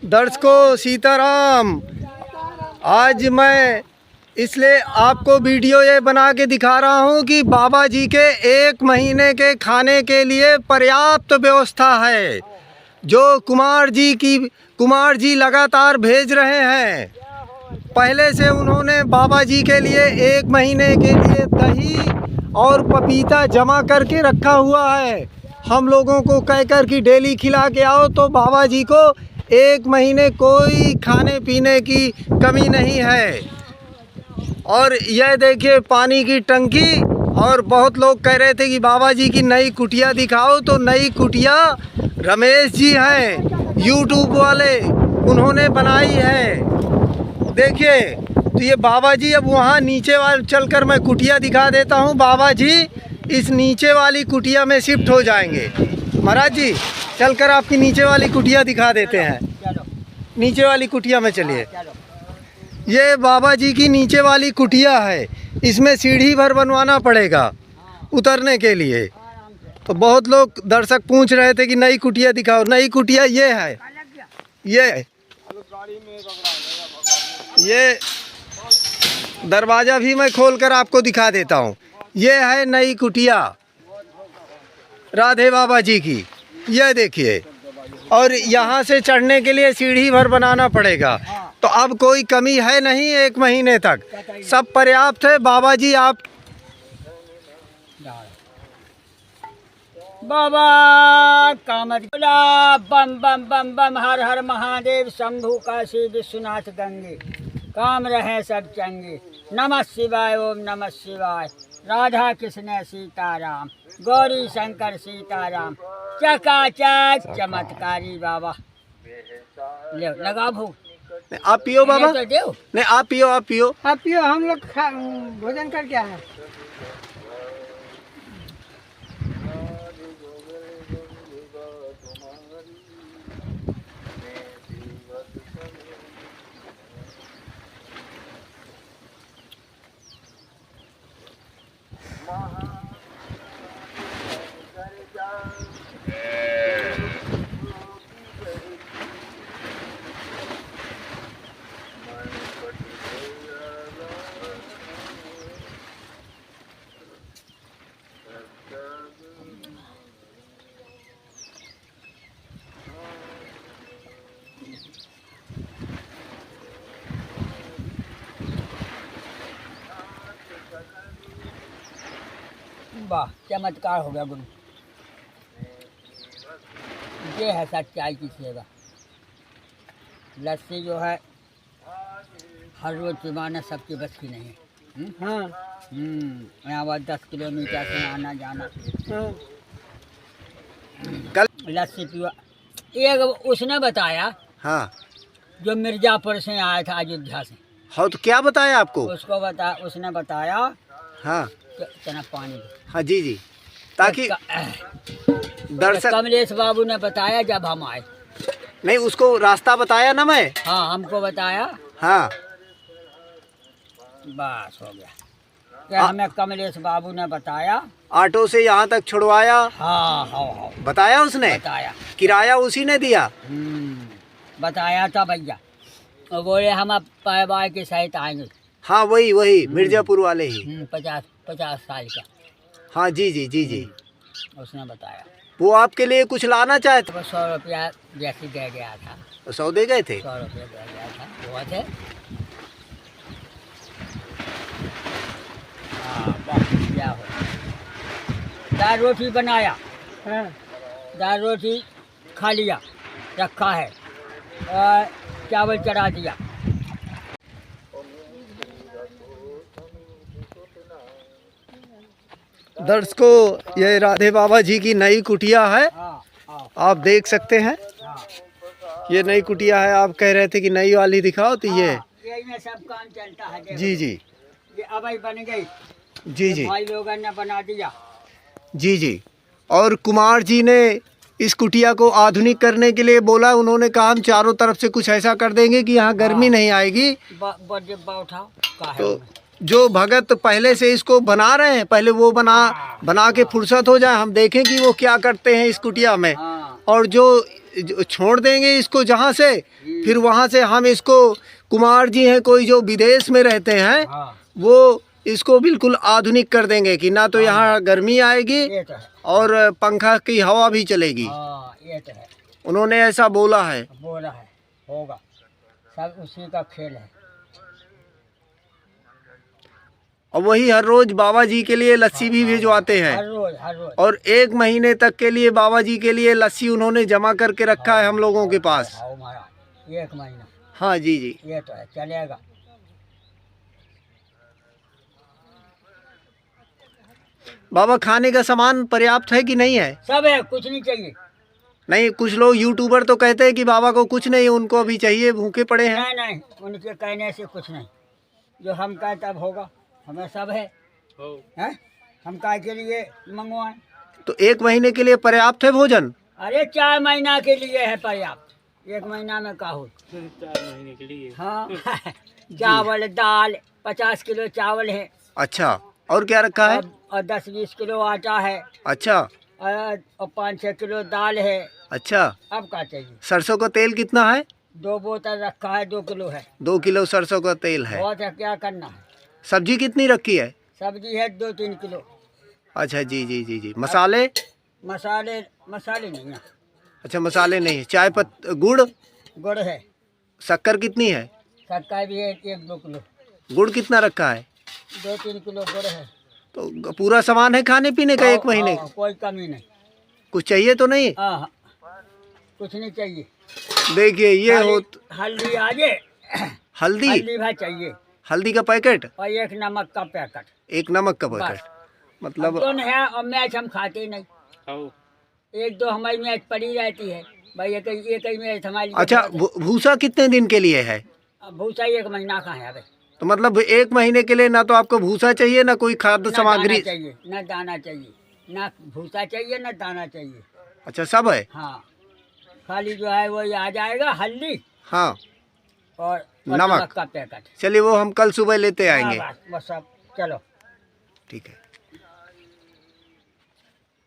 दर्शकों सीताराम। आज मैं इसलिए आपको वीडियो ये बना के दिखा रहा हूँ कि बाबा जी के 1 महीने के खाने के लिए पर्याप्त व्यवस्था है, जो कुमार जी लगातार भेज रहे हैं। पहले से उन्होंने बाबा जी के लिए 1 महीने के लिए दही और पपीता जमा करके रखा हुआ है। हम लोगों को कहकर कि डेली खिला के आओ, तो बाबा जी को 1 महीने कोई खाने पीने की कमी नहीं है। और यह देखिए पानी की टंकी। और बहुत लोग कह रहे थे कि बाबा जी की नई कुटिया दिखाओ, तो नई कुटिया रमेश जी हैं यूट्यूब वाले, उन्होंने बनाई है। देखिए तो ये बाबा जी अब वहाँ नीचे वाले चलकर मैं कुटिया दिखा देता हूँ। बाबा जी इस नीचे वाली कुटिया में शिफ्ट हो जाएंगे। महाराज जी चलकर आपकी नीचे वाली कुटिया दिखा देते हैं। नीचे वाली कुटिया में चलिए। ये बाबा जी की नीचे वाली कुटिया है, इसमें सीढ़ी भर बनवाना पड़ेगा उतरने के लिए। तो बहुत लोग दर्शक पूछ रहे थे कि नई कुटिया दिखाओ। नई कुटिया ये है, ये दरवाज़ा भी मैं खोलकर आपको दिखा देता हूँ। ये है नई कुटिया राधे बाबा जी की, यह देखिए। और यहाँ से चढ़ने के लिए सीढ़ी भर बनाना पड़ेगा। तो अब कोई कमी है नहीं, 1 महीने तक सब पर्याप्त है। बाबा जी आप बाबा कामत बम बम बम बम हर हर महादेव शंभु काशी विश्वनाथ गंगे, काम रहे सब चंगे। नमः शिवाय ओम नमः शिवाय। राधा कृष्ण सीताराम, गौरी शंकर सीताराम, चकाचक चमत्कारी बाबा। ले लगा भूख। आप पियो बाबा। तो देव नहीं आप पियो, आप पियो, आप पियो। हम लोग भोजन करके आए। वाह चमत्कार हो गया गुरु। ये है सच्चाई की सेवा। लस्सी जो है हर रोज पिवाना सबके बस की नहीं है। हाँ यहाँ पर 10 किलोमीटर से आना जाना। कल लस्सी पीवा। एक उसने बताया, हाँ जो मिर्जापुर से आया था अयोध्या से। हाँ तो क्या बताया आपको? उसने बताया हाँ चना पानी। हाँ जी जी, ताकि दर्शक। कमलेश बाबू ने बताया जब हम आए। नहीं उसको रास्ता बताया ना मैं। हाँ हमको बताया। हाँ बस हो गया क्या? हमें कमलेश बाबू ने बताया। ऑटो से यहाँ तक छुड़वाया। हाँ हाँ बताया उसने। बताया। किराया उसी ने दिया। बताया था भैया। वो बोले हम अब पैबाई के सहित आएंगे। हाँ वही मिर्जापुर वाले ही। 50 साल का। हाँ जी जी जी जी, उसने बताया। वो आपके लिए कुछ लाना चाहते? वो 100 रुपया जैसे दे गया था। तो 100 दे गए थे। 100 रुपया दे गया था वो थे। क्या हो, दाल रोटी बनाया। दाल रोटी खा लिया, रखा है, और चावल चढ़ा दिया। दर्शकों ये राधे बाबा जी की नई कुटिया है, आप देख सकते हैं। ये नई कुटिया है। आप कह रहे थे कि नई वाली दिखाओ, तो ये यही में सब काम चलता है। जी जी, ये अब ही बन गई। जी जी, भाई लोगों ने बना दिया। जी जी। और कुमार जी ने इस कुटिया को आधुनिक करने के लिए बोला। उन्होंने कहा हम चारों तरफ से कुछ ऐसा कर देंगे कि यहाँ गर्मी नहीं आएगी। उठाओ तो जो भगत पहले से इसको बना रहे हैं, पहले वो बना के फुर्सत हो जाए, हम देखें कि वो क्या करते हैं इस कुटिया में। और जो छोड़ देंगे इसको जहाँ से, फिर वहाँ से हम इसको, कुमार जी हैं कोई जो विदेश में रहते हैं, हाँ वो इसको बिल्कुल आधुनिक कर देंगे कि ना तो यहाँ गर्मी आएगी ये तो है। और पंखा की हवा भी चलेगी। हाँ ये तो है, उन्होंने ऐसा बोला है। बोला है, होगा, सब उसी का खेल है। और वही हर रोज बाबा जी के लिए लस्सी भी भिजवाते हैं, हर रोज हर रोज। और 1 महीने तक के लिए बाबा जी के लिए लस्सी उन्होंने जमा करके रखा है हम लोगों के पास। आओ महाराज, 1 महीना, हाँ जी जी। ये तो है, चलेगा। बाबा खाने का सामान पर्याप्त है कि नहीं है? सब है, कुछ नहीं चाहिए। नहीं, कुछ लोग यूट्यूबर तो कहते हैं कि बाबा को कुछ नहीं, उनको अभी चाहिए, भूखे पड़े हैं। नहीं नहीं, उनके कहने से कुछ नहीं, जो हम कहें तब होगा, हमें सब है। हैं? हम काय के लिए मंगवाएं? तो 1 महीने के लिए पर्याप्त है भोजन? अरे 4 महीना के लिए है पर्याप्त, 1 महीना में का हो। 4 महीने के लिए। हाँ चावल दाल 50 किलो चावल है। अच्छा, और क्या रखा है? और 10-20 किलो आटा है। अच्छा और 5-6 किलो दाल है। अच्छा। अब क्या चाहिए? सरसों का तेल कितना है? 2 बोतल रखा है, 2 किलो है। 2 किलो सरसों का तेल है। बहुत है, क्या करना है? सब्जी कितनी रखी है? सब्जी है 2-3 किलो। अच्छा जी जी जी जी। मसाले? मसाले नहीं है। अच्छा, मसाले नहीं है। चाय गुड़? गुड़ है। शक्कर कितनी है? शक्कर भी है 1-2 किलो। गुड़ कितना रखा है? 2-3 किलो गुड़ है। तो पूरा सामान है खाने पीने का 1 महीने? कोई कमी नहीं। कुछ चाहिए तो नहीं? हाँ, कुछ नहीं चाहिए। देखिए ये हो। हल्दी आ जाए। हल्दी? हल्दी भाई चाहिए, हल्दी का पैकेट? और 1 नमक का पैकेट। 1 नमक का बस। पैकेट? मतलब तो है, और मैच हम खाते ही नहीं। 1-2 हमारी मैच पड़ी रहती है भाई, एक ही मैच हमारी। अच्छा, भूसा कितने दिन के लिए है? भूसा 1 महीना का है। अबे तो मतलब 1 महीने के लिए ना तो आपको भूसा चाहिए, ना कोई खाद्य सामग्री चाहिए, ना दाना चाहिए, ना भूसा चाहिए, ना दाना चाहिए। अच्छा, सब है? हाँ, खाली जो है वो आ जाएगा हल्दी हाँ, और नमक का पैकेट। चलिए, वो हम कल सुबह लेते आएंगे। हाँ, बस सब चलो। ठीक है।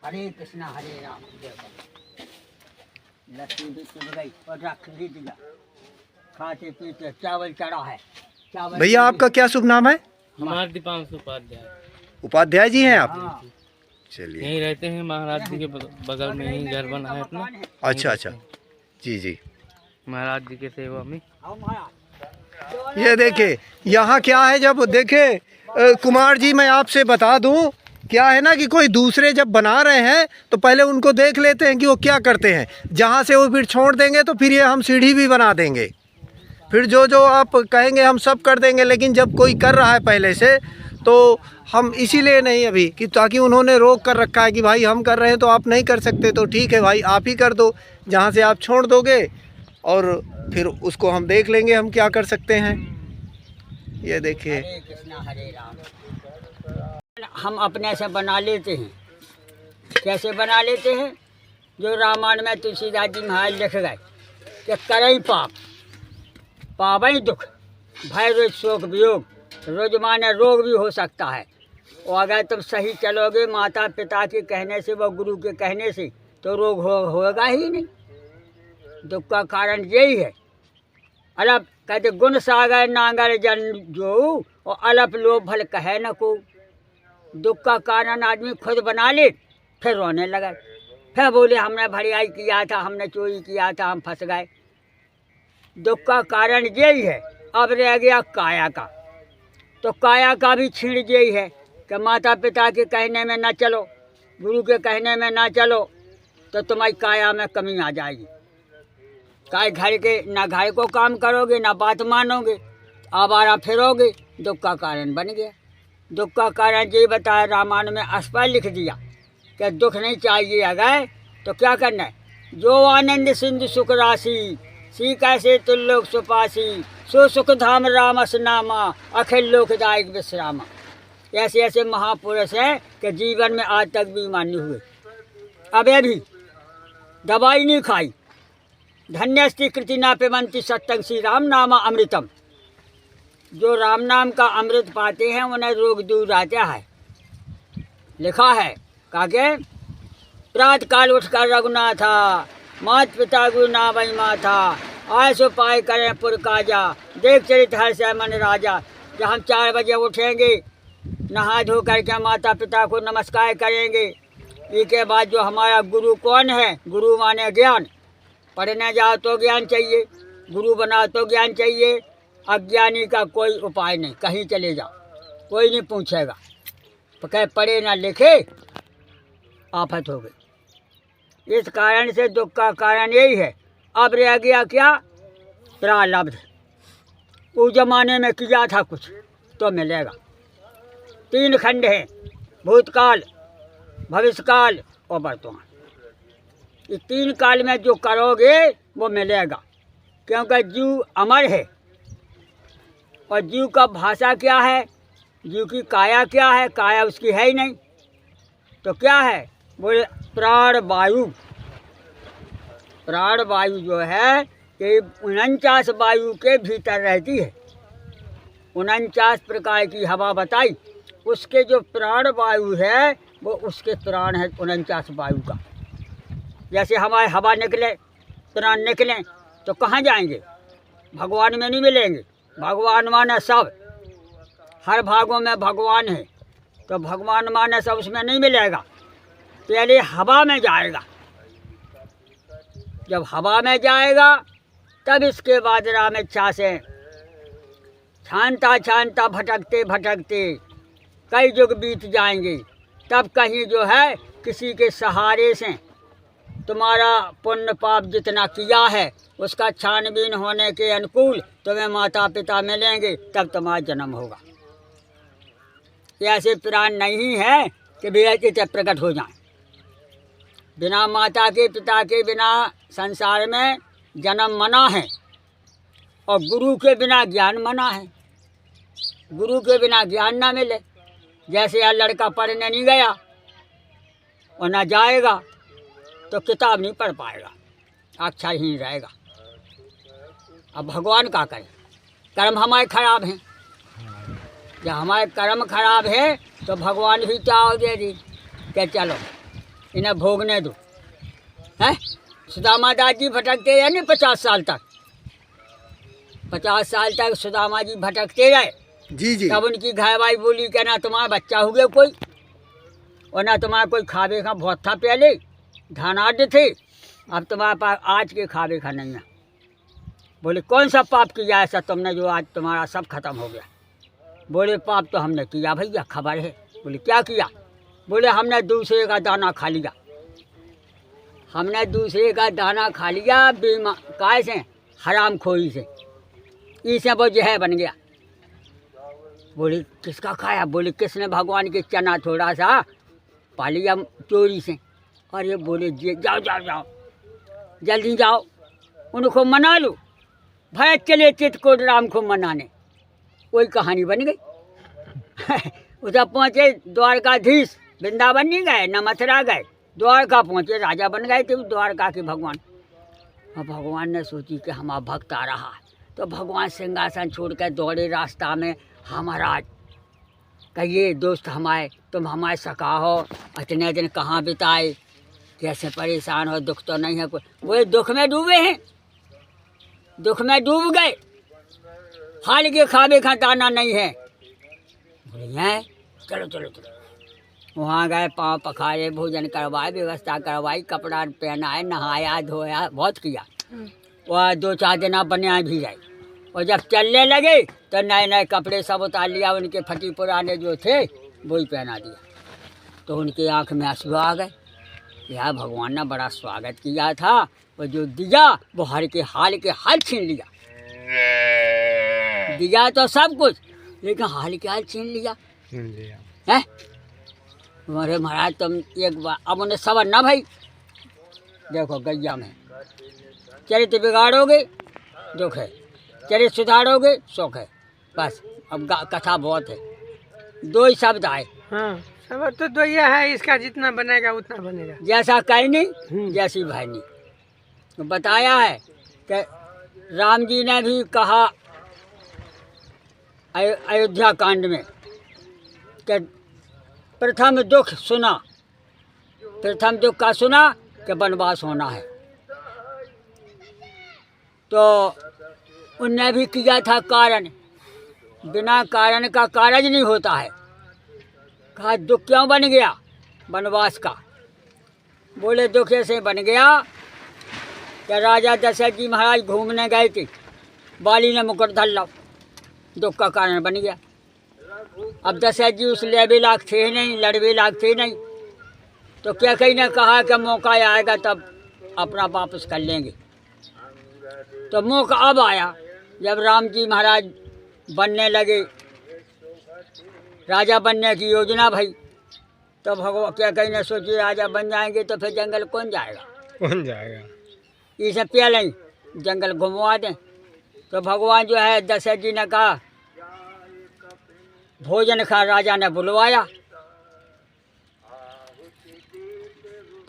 हरे कृष्णा हरे राम। लस्सी भी चल गई और रख भी दिया, खाते पीते। चावल चढ़ा है। चावल भैया आपका क्या शुभ नाम है? हमारा दीपांशु उपाध्याय। उपाध्याय जी हैं आप? हाँ। चलिए। यहीं रहते हैं, महाराज जी के बगल में ही घर बना है अपना। अच्छा अच्छा जी जी। महाराज जी के सेवा में। ये देखे यहाँ क्या है, जब देखे कुमार जी, मैं आपसे बता दूं, क्या है ना कि कोई दूसरे जब बना रहे हैं तो पहले उनको देख लेते हैं कि वो क्या करते हैं। जहाँ से वो फिर छोड़ देंगे तो फिर ये हम सीढ़ी भी बना देंगे, फिर जो जो आप कहेंगे हम सब कर देंगे। लेकिन जब कोई कर रहा है पहले से, तो हम इसीलिए नहीं अभी कि, ताकि उन्होंने रोक कर रखा है कि भाई हम कर रहे हैं तो आप नहीं कर सकते, तो ठीक है भाई आप ही कर दो। जहाँ से आप छोड़ दोगे और फिर उसको हम देख लेंगे हम क्या कर सकते हैं। ये देखिए, हरे कृष्णा हरे राम। हम अपने से बना लेते हैं। कैसे बना लेते हैं? जो रामायण में तुलसीदास जी महाराज लिख गए कि करई पाप पावई दुख, भय रोज शोक वियोग। रोज माने रोग भी हो सकता है, और अगर तुम सही चलोगे माता पिता के कहने से, व गुरु के कहने से, तो रोग होगा ही नहीं। दुख का कारण यही है। अलप कहते गुण सागर नांगर जन जो, और अलप लोभ भल कहे न को। दुख का कारण आदमी खुद बना ले, फिर रोने लगा, फिर बोले हमने भड़ियाई किया था, हमने चोरी किया था, हम फंस गए। दुख का कारण यही है। अब रह गया काया का, तो काया का भी छीण यही है कि माता पिता के कहने में ना चलो, गुरु के कहने में ना चलो, तो तुम्हारी काया में कमी आ जाएगी। काय घर के ना घर को काम करोगे, ना बात मानोगे, आवारा फिरोगे, दुख का कारण बन गया। दुख का कारण यही बताया रामायण में, अस्पष्ट लिख दिया कि दुख नहीं चाहिए अगर तो क्या करना है। जो आनंद सिंधु सुख राशि, सी कैसे तुल्लोक सुपासी, सो सुख धाम रामस नामा, अखिल लोकदायक विश्रामा। ऐसे ऐसे महापुरुष हैं कि जीवन में आज तक भी मान्य हुए। अब भी दवाई नहीं खाई। धन्यस्ति कृति ना पिबंति सत्संग श्री राम नामा अमृतम। जो राम नाम का अमृत पाते हैं उन्हें रोग दूर रहता है। लिखा है काके प्रात काल उठकर रघुनाथा, मात पिता गुरु ना वही माथा, आयस उपाय करें पुर काजा, देख चरित हर्ष है मन राजा। जब हम 4 बजे उठेंगे, नहा धो करके माता पिता को नमस्कार करेंगे। इसके बाद जो हमारा गुरु कौन है, गुरु माने ज्ञान। पढ़ने जाओ तो ज्ञान चाहिए, गुरु बनाओ तो ज्ञान चाहिए। अज्ञानी का कोई उपाय नहीं, कहीं चले जाओ कोई नहीं पूछेगा। कहे पढ़े ना लिखे आफत हो गई। इस कारण से दुख का कारण यही है। अब रह गया क्या, प्रारब्ध। उस जमाने में किया था कुछ तो मिलेगा। 3 खंड हैं, भूतकाल, भविष्यकाल और वर्तमान। इस 3 काल में जो करोगे वो मिलेगा, क्योंकि जीव अमर है। और जीव का भाषा क्या है, जीव की काया क्या है, काया उसकी है ही नहीं। तो क्या है, बोले प्राण वायु। प्राण वायु जो है ये 49 वायु के भीतर रहती है। 49 प्रकार की हवा बताई, उसके जो प्राण वायु है वो उसके प्राण है 49 वायु का। जैसे हमारे हवा निकले, प्राण निकलें तो कहाँ जाएंगे, भगवान में नहीं मिलेंगे। भगवान माने सब, हर भागों में भगवान है, तो भगवान माने सब उसमें नहीं मिलेगा। पहले हवा में जाएगा, जब हवा में जाएगा तब इसके बाद राम इच्छा से छानता छानता भटकते भटकते कई युग बीत जाएंगे। तब कहीं जो है किसी के सहारे से तुम्हारा पुण्य पाप जितना किया है उसका छानबीन होने के अनुकूल तुम्हें माता पिता मिलेंगे, तब तुम्हारा जन्म होगा। ऐसे प्राण नहीं है कि बेअचित प्रकट हो जाएं। बिना माता के पिता के बिना संसार में जन्म मना है, और गुरु के बिना ज्ञान मना है। गुरु के बिना ज्ञान ना मिले। जैसे यार लड़का पढ़ने नहीं गया और ना जाएगा तो किताब नहीं पढ़ पाएगा, अक्षरहीन रहेगा। अब भगवान का करें, कर्म हमारे खराब हैं। जब हमारे कर्म खराब है तो भगवान भी चाह दे दी कि चलो इन्हें भोगने दो। हैं, सुदामा दास जी भटकते रहे नहीं 50 साल तक। 50 साल तक सुदामा जी भटकते रहे। जी जी। तब उनकी घरवाई बोली कि ना तुम्हारा बच्चा हो गया कोई, और ना तुम्हारा कोई खावे का बहुत था, पहले धनाढ़ थे, अब तुम्हारे पास आज के खावे का नहीं है। बोले कौन सा पाप किया ऐसा तुमने जो आज तुम्हारा सब खत्म हो गया। बोले पाप तो हमने किया भैया, खबर है। बोले क्या किया। बोले हमने दूसरे का दाना खा लिया। हमने दूसरे का दाना खा लिया बीमा काय से, हराम खोई से, इसे वो जहर बन गया। बोले किसका खाया। बोले किसने भगवान के चना थोड़ा सा पा लिया चोरी से। अरे बोले जाओ जाओ जाओ जल्दी जाओ उनको मना लो। भय चले चित्रकूट राम को मनाने। वही कहानी बन गई। उधर पहुँचे द्वारकाधीश, वृंदावन नहीं गए न मथुरा गए, द्वारका पहुँचे, राजा बन गए थे द्वारका के भगवान। और भगवान ने सोची कि हमारा भक्त आ रहा है, तो भगवान सिंहासन छोड़ कर दौड़े रास्ता में। महाराज कहिए दोस्त हमारे, तुम हमारे सखा हो, इतने दिन कहाँ बिताए, कैसे परेशान हो, दुख तो नहीं है कोई। वो दुख में डूबे हैं, दुख में डूब गए, हाल के खावे का दाना नहीं है। बोले हैं चलो चलो चलो। वहाँ गए, पाँव पखारे, भोजन करवाए, व्यवस्था करवाई, कपड़ा पहनाए, नहाया धोया, बहुत किया। वह 2-4 दिन आप बने भी गए। और जब चलने लगे तो नए नए कपड़े सब उतार लिया, उनके फटी पुराने जो थे वही पहना दिया। तो उनकी आँख में आंसू आ गए। यह भगवान ने बड़ा स्वागत किया था, वो जो दिया वो हर के हाल छीन लिया। दिया तो सब कुछ, लेकिन हाल के हाल छीन लिया है। अरे महाराज तुम एक बार, अब उन्हें सबर ना भाई। देखो गैया में चरित्र बिगाड़ोगे दुख है, चरित्र सुधारोगे सुख है। बस अब कथा बहुत है, 2 ही शब्द आए। हाँ सब तो 2 ही है, इसका जितना बनेगा उतना बनेगा। जैसा कहनी जैसी भाईनी। तो बताया है कि राम जी ने भी कहा अयोध्या कांड में कि प्रथम दुख सुना, प्रथम दुख का सुना कि वनवास होना है। तो उनने भी किया था कारण, बिना कारण का कारज नहीं होता है। कहा दुख क्यों बन गया वनवास का? बोले दुख ऐसे बन गया कि राजा दशरथ जी महाराज घूमने गए थे, बाली ने मुकुट धर लो, दुख का कारण बन गया। अब दशरथ जी उस लेबे लाख थे नहीं, लड़वे लाख थे नहीं, तो क्या कहीं ने कहा कि मौका आएगा तब अपना वापस कर लेंगे। तो मौका अब आया जब राम जी महाराज बनने लगे, राजा बनने की योजना भई, तो भगवान क्या कहीं ने सोची राजा बन जाएंगे तो फिर जंगल कौन जाएगा? कौन जाएगा? इसे पहले ही जंगल घुमवा दें। तो भगवान जो है दशरथ जी ने कहा भोजन खा, राजा ने बुलवाया,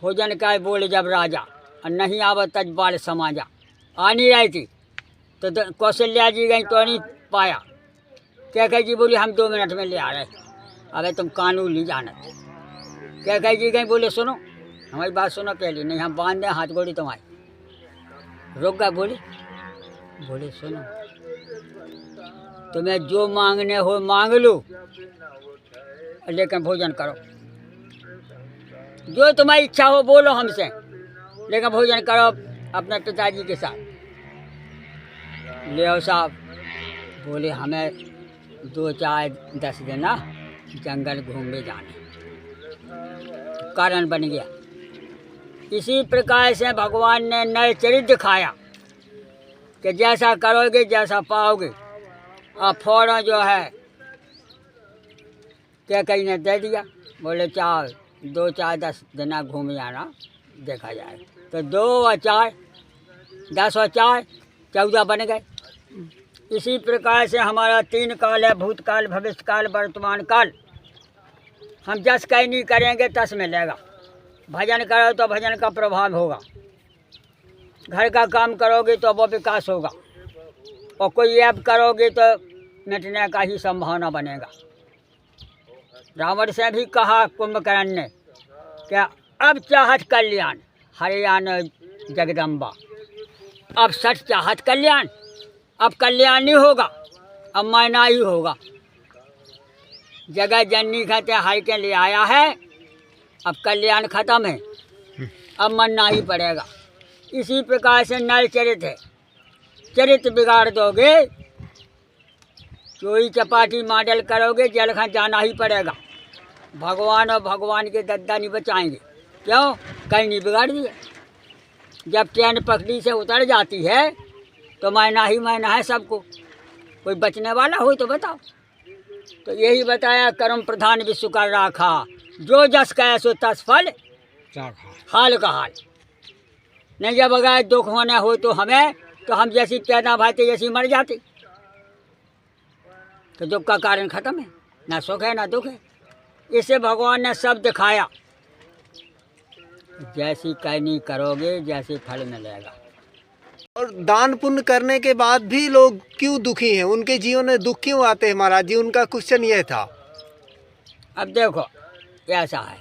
भोजन का बोले जब राजा और नहीं आवत तजबाल समाजा, आ नहीं रही थी तो कौशल्या जी गई तो नहीं पाया। क्या कह जी बोली हम 2 मिनट में ले आ रहे। अबे तुम कानून नहीं जाना। क्या कह जी गई बोले सुनो हमारी बात सुनो पहले, नहीं हम बांध दें हाथ गोड़ी तुम्हारी। रुक गए बोले सुनो तुम्हें जो मांगने हो मांग लो, लेकिन भोजन करो, जो तुम्हारी इच्छा हो बोलो हमसे, लेकिन भोजन करो अपने पिताजी के साथ। ले आओ साहब, बोले हमें 2 4 10 दिन ना जंगल घूमने जाने, कारण बन गया। इसी प्रकार से भगवान ने नए चरित्र दिखाया कि जैसा करोगे जैसा पाओगे। और फौरन जो है क्या कहीं ने दे दिया, बोले 2 4 10 दिन घूम जाना देखा जाए। तो 2 और 4 10 और 4 14 बन गए। इसी प्रकार से हमारा 3 काल है, भूतकाल, भविष्यकाल, वर्तमान काल। हम जस कहीं नहीं करेंगे तस मिलेगा। भजन करो तो भजन का प्रभाव होगा, घर का काम करोगे तो वो विकास होगा, और कोई ऐप करोगे तो मिटने का ही संभावना बनेगा। रावण से भी कहा कुंभकर्ण ने क्या अब चाहत कल्याण हरियाणा जगदम्बा, अब सच चाहत कल्याण, अब कल्याण नहीं होगा, अब मायना ही होगा। जगह जननी कहते हर के लिए आया है, अब कल्याण खत्म है, अब मरना ही पड़ेगा। इसी प्रकार से नर चरित्र है, चरित्र बिगाड़ दोगे, चोरी चपाटी मॉडल करोगे, जेल खां जाना ही पड़ेगा। भगवान और भगवान के दद्दा नहीं बचाएंगे। क्यों? कहीं नहीं बिगाड़ दिया। जब ट्रेन पकड़ी से उतर जाती है तो मायना ही मायना है सबको, कोई बचने वाला हो तो बताओ। तो यही बताया कर्म प्रधान विश्व कर राखा, जो जस कह सो तस फल हाल का हाल। नहीं जब अगर दुख होना हो तो हमें, तो हम जैसी पैदा भाते जैसी मर जाते, तो दुख का कारण खत्म है, ना सुख है ना दुख है। इसे भगवान ने सब दिखाया, जैसी करनी करोगे जैसे फल मिलेगा। और दान पुण्य करने के बाद भी लोग क्यों दुखी हैं, उनके जीवन में दुख क्यों आते हैं महाराज जी? उनका क्वेश्चन ये था। अब देखो ऐसा है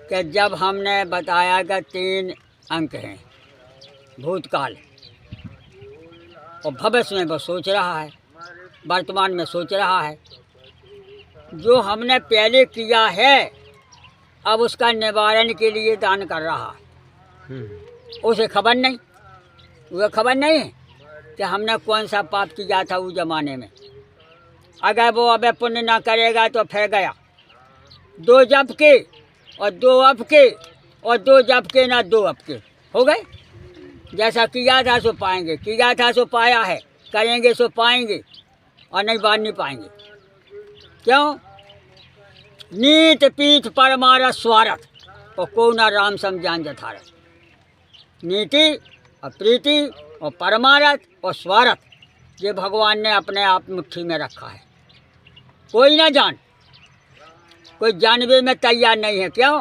कि जब हमने बताया कि 3 अंक हैं, भूतकाल और भविष्य में वो सोच रहा है, वर्तमान में सोच रहा है। जो हमने पहले किया है अब उसका निवारण के लिए दान कर रहा है। उसे खबर नहीं, वह खबर नहीं है कि हमने कौन सा पाप किया था उस जमाने में। अगर वो अब पुण्य ना करेगा तो फिर गया 2 जप के और 2 अप के और 2 जप के ना 2 अप के हो गए। जैसा किया था सो पाएंगे, किया था सो पाया है, करेंगे सो पाएंगे, और नहीं बात नहीं पाएंगे। क्यों? नीत पीठ परमारथ स्वार्थ और को ना राम समझान जथारथ। नीति और प्रीति और परमारथ और स्वार्थ, ये भगवान ने अपने आप मुट्ठी में रखा है। कोई ना जान, कोई जानवे में तैयार नहीं है। क्यों?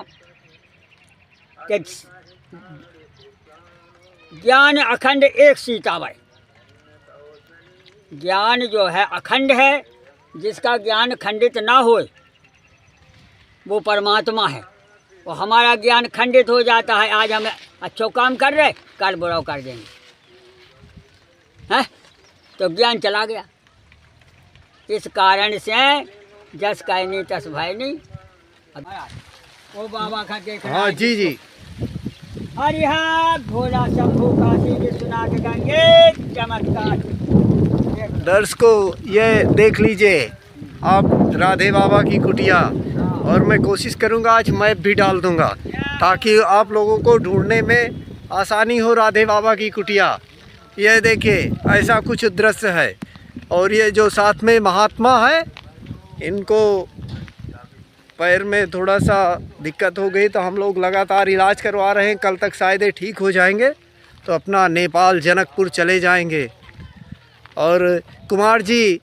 कि ज्ञान अखंड एक सीताबाई, ज्ञान जो है अखंड है, जिसका ज्ञान खंडित ना हो वो परमात्मा है। और हमारा ज्ञान खंडित हो जाता है, आज हम अच्छो काम कर रहे कल बुरा कर देंगे। है तो ज्ञान चला गया। इस कारण से जस कहे नहीं तस भाई नहीं। वो बाबा का देख हाँ जी जी। हरिहर भोला शंभू काशी विश्वनाथ गंगे चमत्कार। दर्शकों ये देख लीजिए आप राधे बाबा की कुटिया, और मैं कोशिश करूंगा आज मैप भी डाल दूंगा ताकि आप लोगों को ढूंढने में आसानी हो राधे बाबा की कुटिया। ये देखिए ऐसा कुछ दृश्य है, और ये जो साथ में महात्मा है इनको पैर में थोड़ा सा दिक्कत हो गई तो हम लोग लगातार इलाज करवा रहे हैं। कल तक शायद ये ठीक हो जाएंगे तो अपना नेपाल जनकपुर चले जाएंगे। और कुमार जी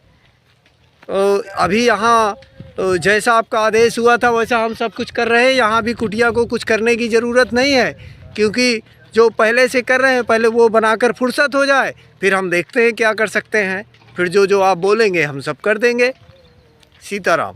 अभी यहाँ जैसा आपका आदेश हुआ था वैसा हम सब कुछ कर रहे हैं। यहाँ भी कुटिया को कुछ करने की ज़रूरत नहीं है, क्योंकि जो पहले से कर रहे हैं पहले वो बनाकर फुर्सत हो जाए, फिर हम देखते हैं क्या कर सकते हैं। फिर जो जो आप बोलेंगे हम सब कर देंगे। सीताराम।